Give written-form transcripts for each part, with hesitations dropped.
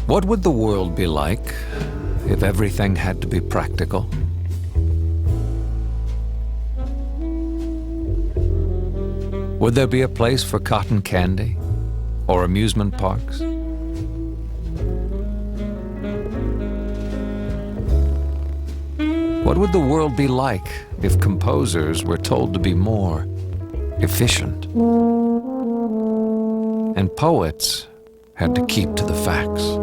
What would the world be like if everything had to be practical? Would there be a place for cotton candy or amusement parks? What would the world be like if composers were told to be more efficient and poets had to keep to the facts?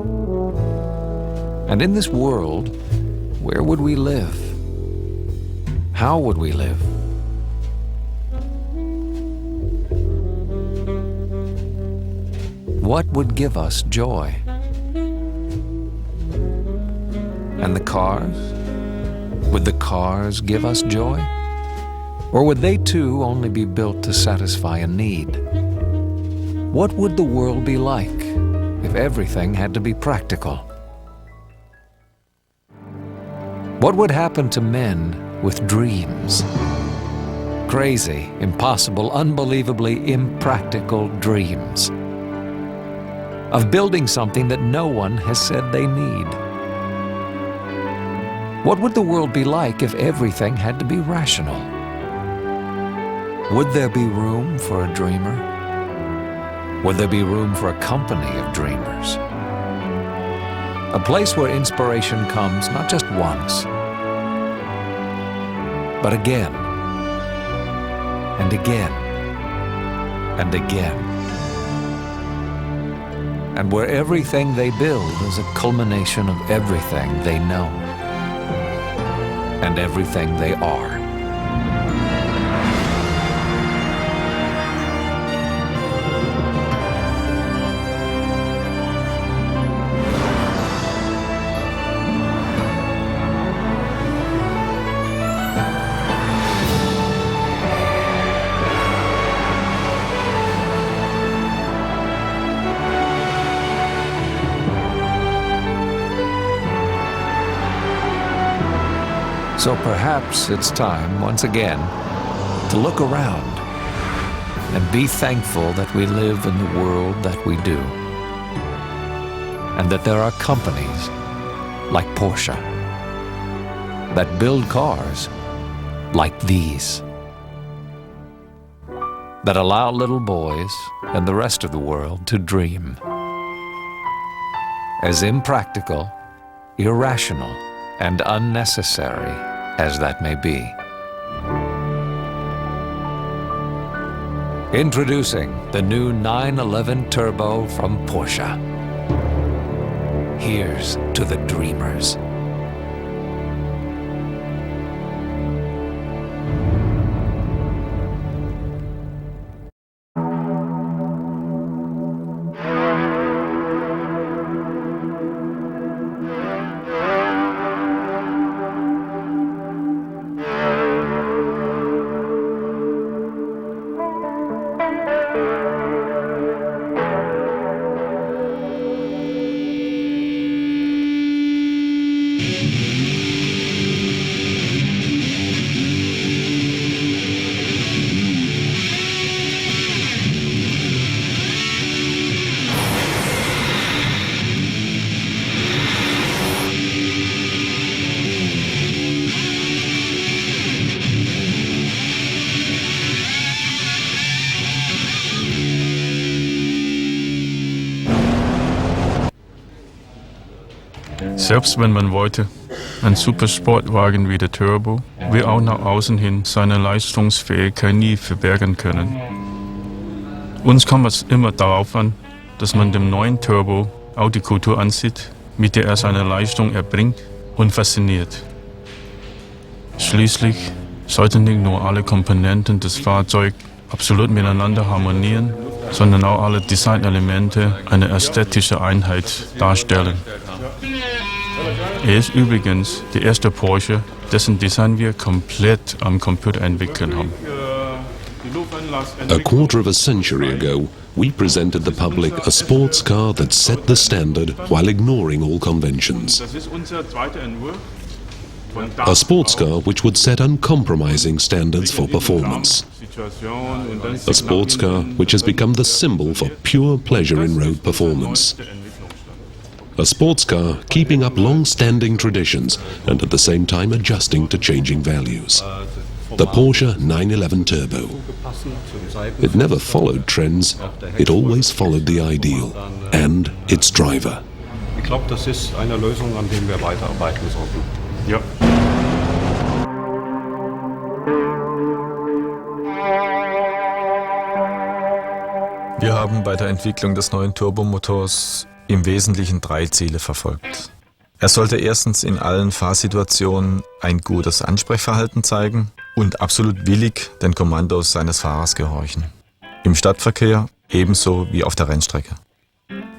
And in this world, where would we live? How would we live? What would give us joy? And the cars? Would the cars give us joy? Or would they too only be built to satisfy a need? What would the world be like if everything had to be practical? What would happen to men with dreams? Crazy, impossible, unbelievably impractical dreams of building something that no one has said they need. What would the world be like if everything had to be rational? Would there be room for a dreamer? Would there be room for a company of dreamers? A place where inspiration comes not just once, but again, and again, and again. And where everything they build is a culmination of everything they know and everything they are. So perhaps it's time, once again, to look around and be thankful that we live in the world that we do, and that there are companies like Porsche that build cars like these, that allow little boys and the rest of the world to dream. As impractical, irrational, and unnecessary as that may be. Introducing the new 911 Turbo from Porsche. Here's to the dreamers. Selbst wenn man wollte, ein Supersportwagen wie der Turbo will auch nach außen hin seine Leistungsfähigkeit nie verbergen können. Uns kommt es immer darauf an, dass man dem neuen Turbo auch die Kultur ansieht, mit der er seine Leistung erbringt und fasziniert. Schließlich sollten nicht nur alle Komponenten des Fahrzeugs absolut miteinander harmonieren, sondern auch alle Designelemente eine ästhetische Einheit darstellen. Er ist übrigens der erste Porsche, dessen Design wir komplett am Computer entwickelt haben. A quarter of a century ago, we presented the public a sports car that set the standard while ignoring all conventions. A sports car which would set uncompromising standards for performance. A sports car which has become the symbol for pure pleasure in road performance. a sports car keeping up long-standing traditions and at the same time adjusting to changing values. The Porsche 911 Turbo. It never followed trends, it always followed the ideal and its driver. Ich glaube, das ist eine Lösung, an der wir weiterarbeiten sollten. Ja. Wir haben bei der Entwicklung des neuen Turbomotors im Wesentlichen 3 Ziele verfolgt. Er sollte erstens in allen Fahrsituationen ein gutes Ansprechverhalten zeigen und absolut willig den Kommandos seines Fahrers gehorchen. Im Stadtverkehr ebenso wie auf der Rennstrecke.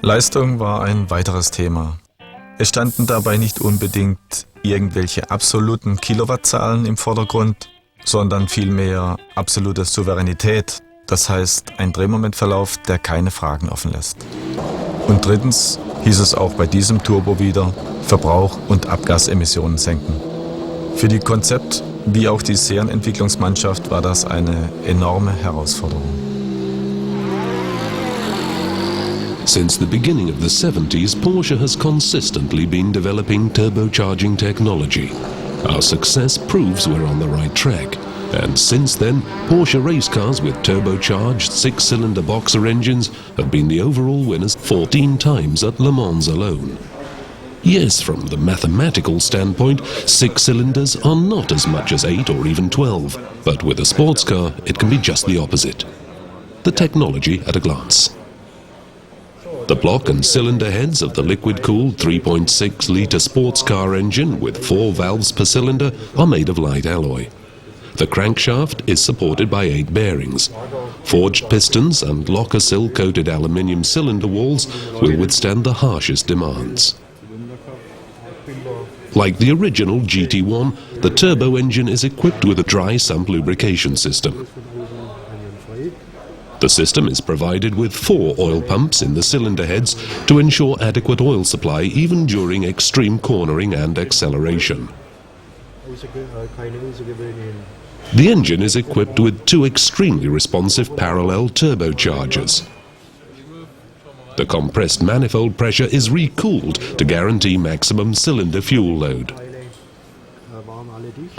Leistung war ein weiteres Thema. Es standen dabei nicht unbedingt irgendwelche absoluten Kilowattzahlen im Vordergrund, sondern vielmehr absolute Souveränität. Das heißt, ein Drehmomentverlauf, der keine Fragen offen lässt. Und drittens hieß es auch bei diesem Turbo wieder, Verbrauch und Abgasemissionen senken. Für die Konzept- wie auch die Serienentwicklungsmannschaft war das eine enorme Herausforderung. Since the beginning of the 70s, Porsche has consistently been developing turbocharging technology. Our success proves we're on the right track. And since then, Porsche race cars with turbocharged 6-cylinder boxer engines have been the overall winners 14 times at Le Mans alone. Yes, from the mathematical standpoint, 6 cylinders are not as much as 8 or even 12, but with a sports car, it can be just the opposite. The technology at a glance. The block and cylinder heads of the liquid-cooled 3.6-litre sports car engine with 4 valves per cylinder are made of light alloy. The crankshaft is supported by 8 bearings. Forged pistons and locker-sill-coated aluminium cylinder walls will withstand the harshest demands. Like the original GT1, the turbo engine is equipped with a dry sump lubrication system. The system is provided with 4 oil pumps in the cylinder heads to ensure adequate oil supply even during extreme cornering and acceleration. The engine is equipped with 2 extremely responsive parallel turbochargers. The compressed manifold pressure is recooled to guarantee maximum cylinder fuel load.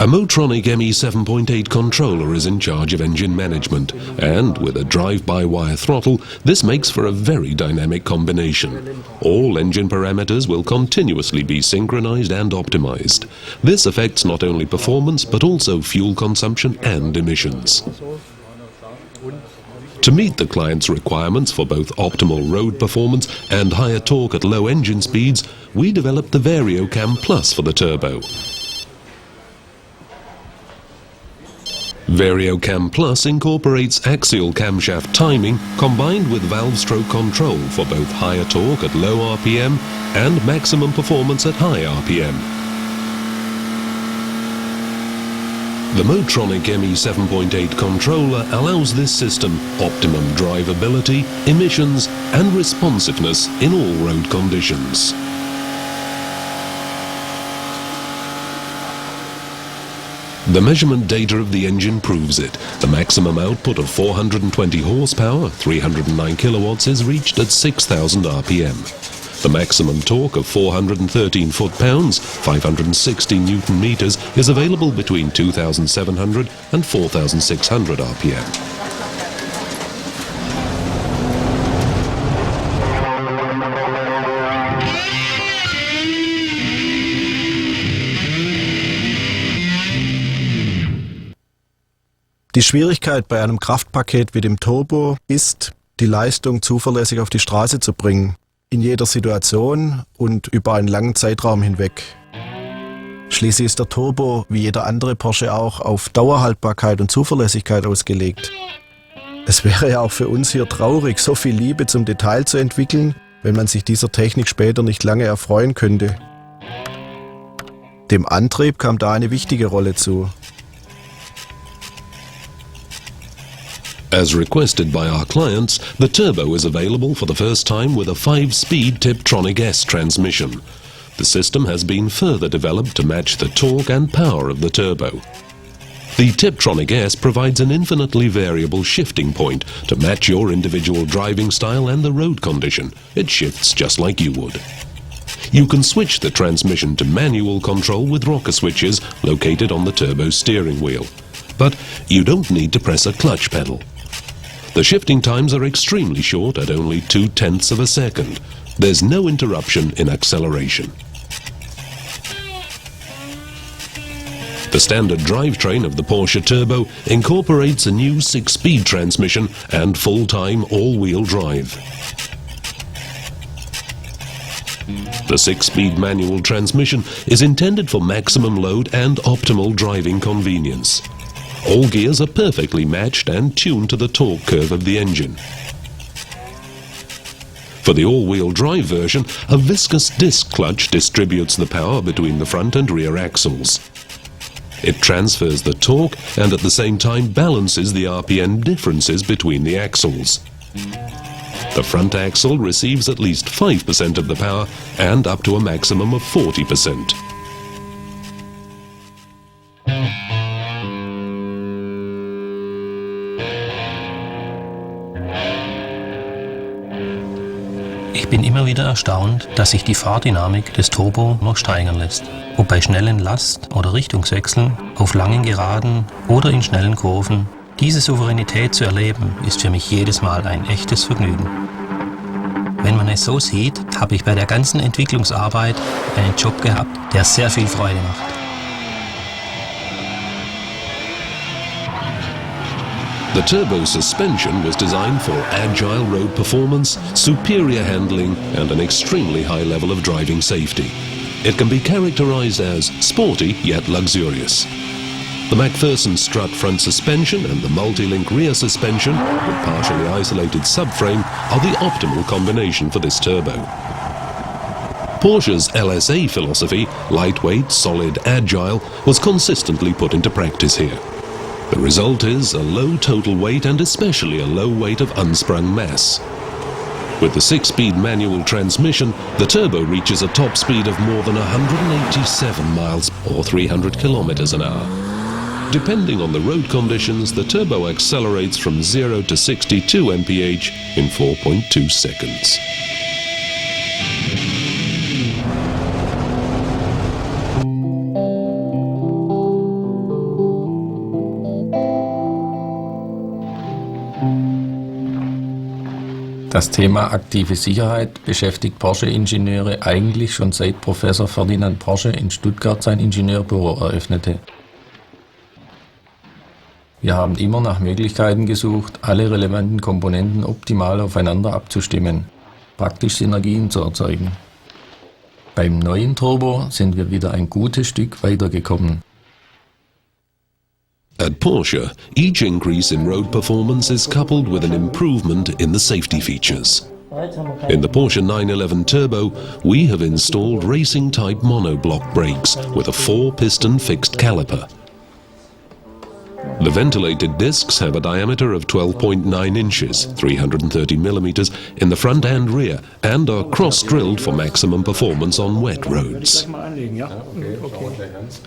A Motronic ME 7.8 controller is in charge of engine management, and with a drive-by-wire throttle, this makes for a very dynamic combination. All engine parameters will continuously be synchronized and optimized. This affects not only performance, but also fuel consumption and emissions. To meet the client's requirements for both optimal road performance and higher torque at low engine speeds, we developed the VarioCam Plus for the turbo. VarioCam Plus incorporates axial camshaft timing combined with valve stroke control for both higher torque at low RPM and maximum performance at high RPM. The Motronic ME 7.8 controller allows this system optimum drivability, emissions and responsiveness in all road conditions. The measurement data of the engine proves it. The maximum output of 420 horsepower, 309 kilowatts, is reached at 6,000 RPM. The maximum torque of 413 foot-pounds, 560 newton-meters, is available between 2,700 and 4,600 RPM. Die Schwierigkeit bei einem Kraftpaket wie dem Turbo ist, die Leistung zuverlässig auf die Straße zu bringen, in jeder Situation und über einen langen Zeitraum hinweg. Schließlich ist der Turbo, wie jeder andere Porsche auch, auf Dauerhaltbarkeit und Zuverlässigkeit ausgelegt. Es wäre ja auch für uns hier traurig, so viel Liebe zum Detail zu entwickeln, wenn man sich dieser Technik später nicht lange erfreuen könnte. Dem Antrieb kam da eine wichtige Rolle zu. As requested by our clients, the turbo is available for the first time with a 5-speed Tiptronic S transmission. The system has been further developed to match the torque and power of the turbo. The Tiptronic S provides an infinitely variable shifting point to match your individual driving style and the road condition. It shifts just like you would. You can switch the transmission to manual control with rocker switches located on the turbo steering wheel. But you don't need to press a clutch pedal. The shifting times are extremely short at only 0.2 of a second. There's no interruption in acceleration. The standard drivetrain of the Porsche Turbo incorporates a new 6-speed transmission and full-time all-wheel drive. The 6-speed manual transmission is intended for maximum load and optimal driving convenience. All gears are perfectly matched and tuned to the torque curve of the engine. For the all-wheel drive version, a viscous disc clutch distributes the power between the front and rear axles. It transfers the torque and at the same time balances the RPM differences between the axles. The front axle receives at least 5% of the power and up to a maximum of 40%. Ich bin immer wieder erstaunt, dass sich die Fahrdynamik des Turbo noch steigern lässt. Ob bei schnellen Last- oder Richtungswechseln, auf langen Geraden oder in schnellen Kurven. Diese Souveränität zu erleben, ist für mich jedes Mal ein echtes Vergnügen. Wenn man es so sieht, habe ich bei der ganzen Entwicklungsarbeit einen Job gehabt, der sehr viel Freude macht. The turbo suspension was designed for agile road performance, superior handling and an extremely high level of driving safety. It can be characterized as sporty yet luxurious. The McPherson strut front suspension and the multi-link rear suspension with partially isolated subframe are the optimal combination for this turbo. Porsche's LSA philosophy, lightweight, solid, agile, was consistently put into practice here. The result is a low total weight and especially a low weight of unsprung mass. With the 6-speed manual transmission, the turbo reaches a top speed of more than 187 miles or 300 kilometers an hour. Depending on the road conditions, the turbo accelerates from 0 to 62 mph in 4.2 seconds. Das Thema aktive Sicherheit beschäftigt Porsche-Ingenieure eigentlich schon seit Professor Ferdinand Porsche in Stuttgart sein Ingenieurbüro eröffnete. Wir haben immer nach Möglichkeiten gesucht, alle relevanten Komponenten optimal aufeinander abzustimmen, praktisch Synergien zu erzeugen. Beim neuen Turbo sind wir wieder ein gutes Stück weitergekommen. At Porsche, each increase in road performance is coupled with an improvement in the safety features. In the Porsche 911 Turbo, we have installed racing-type monoblock brakes with a 4-piston fixed caliper. The ventilated discs have a diameter of 12.9 inches, 330 millimeters, in the front and rear, and are cross-drilled for maximum performance on wet roads.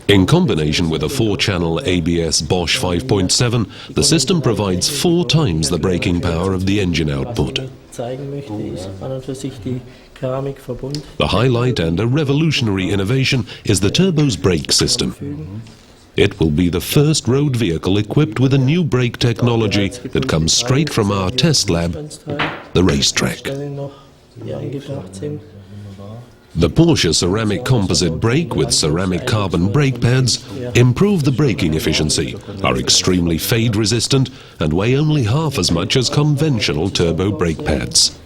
In combination with a 4-channel ABS Bosch 5.7, the system provides 4 times the braking power of the engine output. The highlight and a revolutionary innovation is the turbo's brake system. It will be the first road vehicle equipped with a new brake technology that comes straight from our test lab, the racetrack. The Porsche ceramic composite brake with ceramic carbon brake pads improve the braking efficiency, are extremely fade resistant and weigh only half as much as conventional turbo brake pads.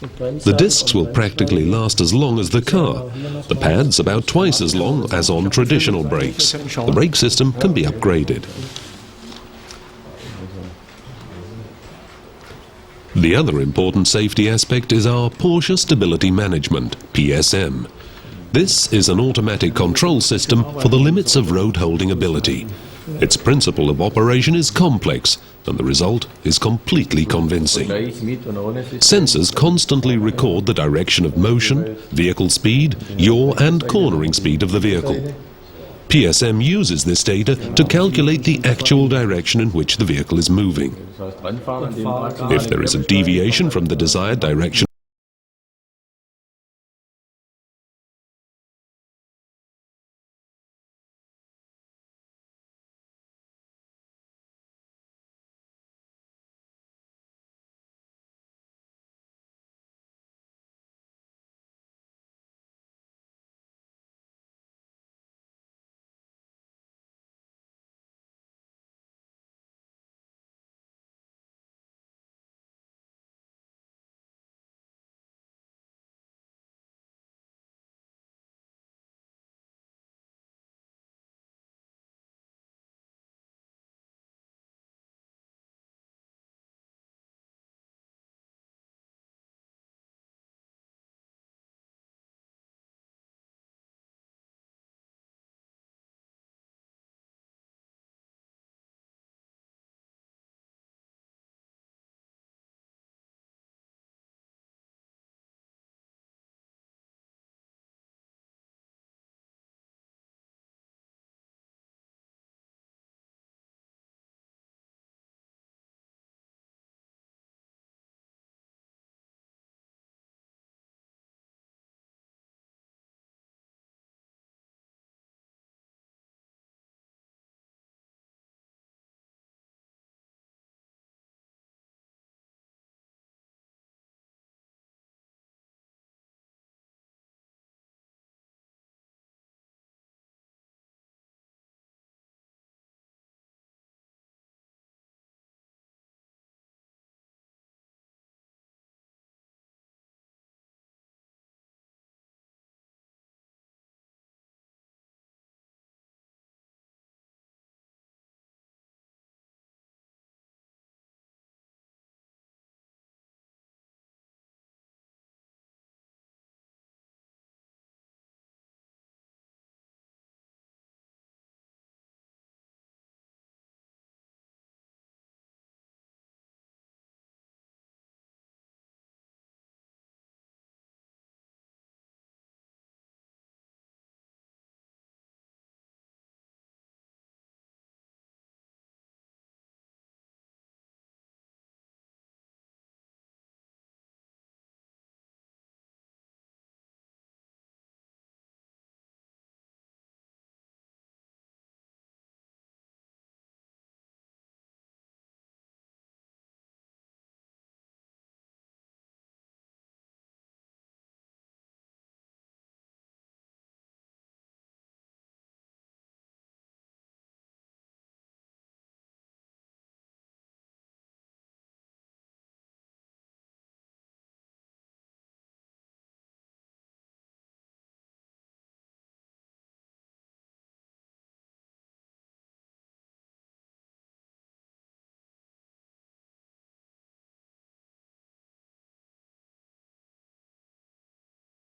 The discs will practically last as long as the car. The pads about twice as long as on traditional brakes. The brake system can be upgraded. The other important safety aspect is our Porsche Stability Management, PSM. This is an automatic control system for the limits of road holding ability. Its principle of operation is complex, and the result is completely convincing. Sensors constantly record the direction of motion, vehicle speed, yaw and cornering speed of the vehicle. PSM uses this data to calculate the actual direction in which the vehicle is moving. If there is a deviation from the desired direction,